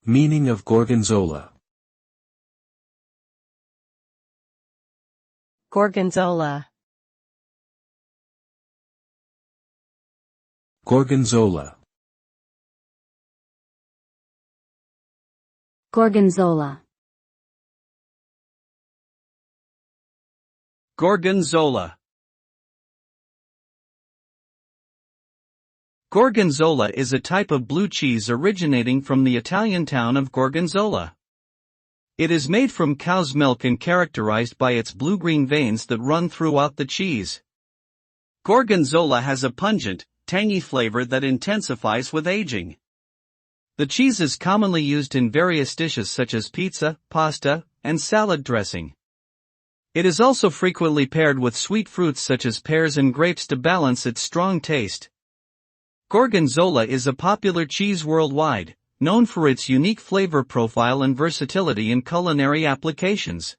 Meaning of Gorgonzola. Gorgonzola. Gorgonzola. Gorgonzola. Gorgonzola. Gorgonzola is a type of blue cheese originating from the Italian town of Gorgonzola. It is made from cow's milk and characterized by its blue-green veins that run throughout the cheese. Gorgonzola has a pungent, tangy flavor that intensifies with aging. The cheese is commonly used in various dishes such as pizza, pasta, and salad dressing. It is also frequently paired with sweet fruits such as pears and grapes to balance its strong taste. Gorgonzola is a popular cheese worldwide, known for its unique flavor profile and versatility in culinary applications.